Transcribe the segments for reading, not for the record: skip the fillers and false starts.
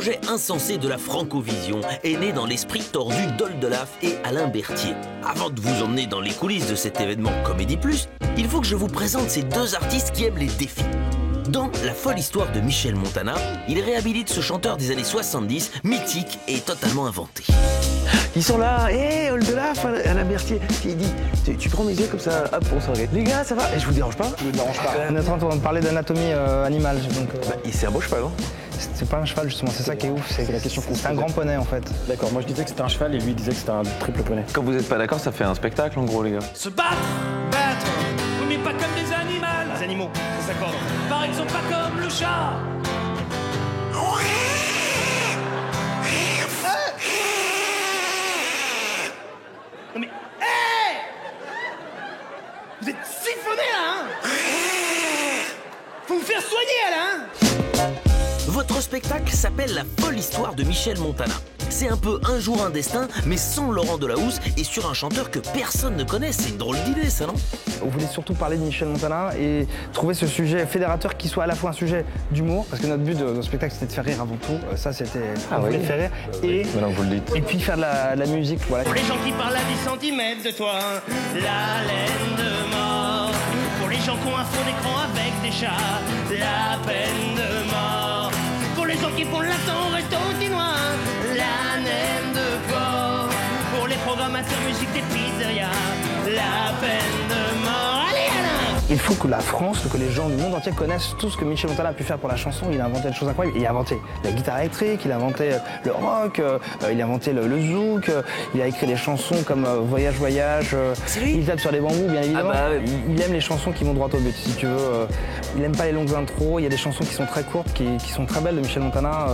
projet insensé de la Francovision est né dans l'esprit tordu d'Oldelaf et Alain Berthier. Avant de vous emmener dans les coulisses de cet événement Comédie Plus, il faut que je vous présente ces deux artistes qui aiment les défis. Dans La folle histoire de Michel Montana, il réhabilite ce chanteur des années 70, mythique et totalement inventé. Ils sont là, hé, Oldelaf, Alain Berthier, qui dit, tu prends mes yeux comme ça, hop, on s'arrête. Les gars, ça va? Et je vous dérange pas? Je ne dérange pas. On est en train de parler d'anatomie animale, donc... C'est un beau cheval, hein? C'est pas un cheval justement, c'est ça qui est ouf, c'est la question qu'on se un posait. grand poney en fait. D'accord, moi je disais que c'était un cheval et lui disait que c'était un triple poney. Quand vous êtes pas d'accord, ça fait un spectacle en gros, les gars. Se battre, oui, mais pas comme des animaux. Les animaux, ça s'accorde. Par exemple, pas comme le chat. Non mais, hé! Vous êtes siphonné là, hein? Faut vous faire soigner là, hein? Votre spectacle s'appelle La folle histoire de Michel Montana. C'est un peu Un jour un destin, mais sans Laurent Delahousse et sur un chanteur que personne ne connaît. C'est une drôle d'idée, ça, non? On voulait surtout parler de Michel Montana et trouver ce sujet fédérateur qui soit à la fois un sujet d'humour, parce que notre but de notre spectacle c'était de faire rire avant tout. Ça c'était, on voulait faire rire. Et, Maintenant que vous le dites. et puis faire de la musique, voilà. Pour les gens qui parlent à 10 cm de toi, la laine de mort. Pour les gens qui ont un fond d'écran avec des chats, la peine de mort. Pour les gens qui font l'accent au resto chinois, la naine de porc. Pour les programmateurs musique des pizzerias, la peine de mort. Allez, Alain! Il faut que la France, que les gens du monde entier connaissent tout ce que Michel Montana a pu faire pour la chanson. Il a inventé des choses incroyables. Il a inventé la guitare électrique, il a inventé le rock, il a inventé le zouk, il a écrit des chansons comme Voyage, Voyage. C'est lui? Il tape sur les bambous, bien évidemment. Il aime les chansons qui vont droit au but, si tu veux. Il aime pas les longues intros. Il y a des chansons qui sont très courtes, qui sont très belles de Michel Montana,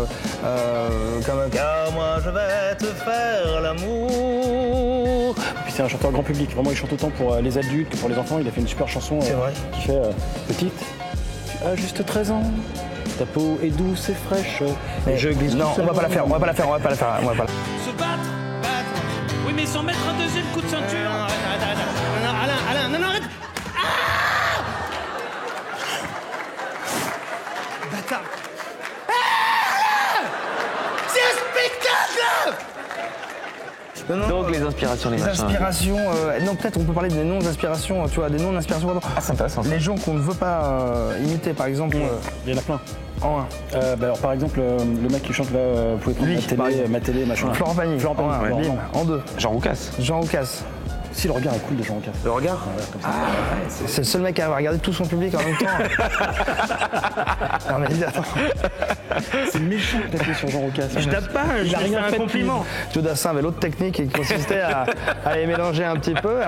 comme Car moi je vais te faire l'amour. Puis c'est un chanteur grand public, vraiment il chante autant pour les adultes que pour les enfants. Il a fait une super chanson qui fait petite. Tu as juste 13 ans, ta peau est douce et fraîche. Mais je glisse. Non, on va pas la faire, on va pas la faire. Se battre, oui, mais sans mettre un deuxième coup de ceinture. Alain, non, arrête! Ah! Bâtard! C'est un spectacle! Donc les inspirations, les Les machins. inspirations, non peut-être on peut parler des non-inspirations, tu vois, des non-inspirations. Pardon. Ah, c'est intéressant. Ça. Les gens qu'on ne veut pas imiter, par exemple, Il y en a plein. en un. Alors par exemple, le mec qui chante là, vous pouvez prendre Lui, par exemple. ma télé, machin. Florent Pagny, Florent Pagny, en un, Florent. bim, en deux. Jean Roucas. Jean Roucas. Si le regard est cool de Jean Roucas. Le regard. Comme ça. C'est le seul mec à avoir regardé tout son public en même temps. Non mais attends, C'est méchant de taper sur Jean Roucas. je tape pas, je a lui fais rien un fait compliment. Joe Dassin avait l'autre technique qui consistait à les mélanger un petit peu.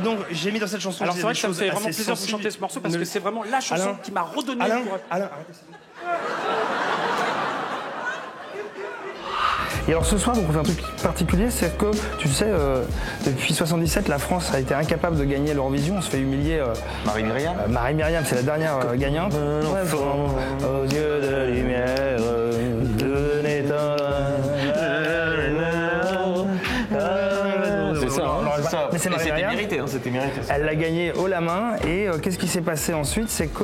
Donc j'ai mis dans cette chanson. Alors c'est vrai que ça me fait vraiment plaisir de vous chanter ce morceau parce que c'est vraiment la chanson Alain. qui m'a redonné Alain, le courage. Alain, arrêtez ça. Et alors ce soir, donc, on fait un truc particulier, c'est que, tu sais, depuis 77, la France a été incapable de gagner l'Eurovision. On se fait humilier. Marie-Myriam. Marie-Myriam, c'est la dernière gagnante. Aux yeux de lumière, de C'est ça, c'est ça. Mais c'est Et c'était Marie-Myriam. mérité, hein, c'était mérité. Elle l'a gagné haut la main. Et qu'est-ce qui s'est passé ensuite? C'est que.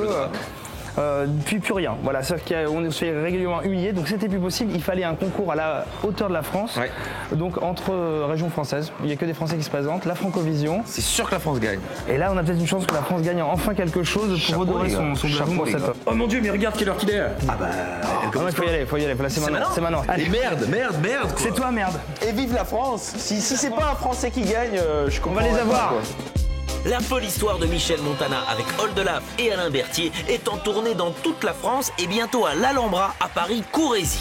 Puis plus rien. Voilà, c'est-à-dire qu'on se fait régulièrement humilier, donc c'était plus possible. Il fallait un concours à la hauteur de la France, Ouais. donc entre régions françaises. Il n'y a que des Français qui se présentent, la Francovision. C'est sûr que la France gagne. Et là, on a peut-être une chance que la France gagne enfin quelque chose pour Chapeau, redorer les gars. son blason Chapeau, dans les cette. gars. Oh mon Dieu, mais regarde quelle heure qu'il est. Ah bah. Ah non, il faut y aller, Là, c'est maintenant. Allez, Et merde. Quoi. c'est toi, merde. Et vive la France. Si c'est pas un Français qui gagne, je comprends. On va les avoir. La folle histoire de Michel Montana avec Oldelaf et Alain Berthier est en tournée dans toute la France et bientôt à l'Alhambra à Paris, Courrézy.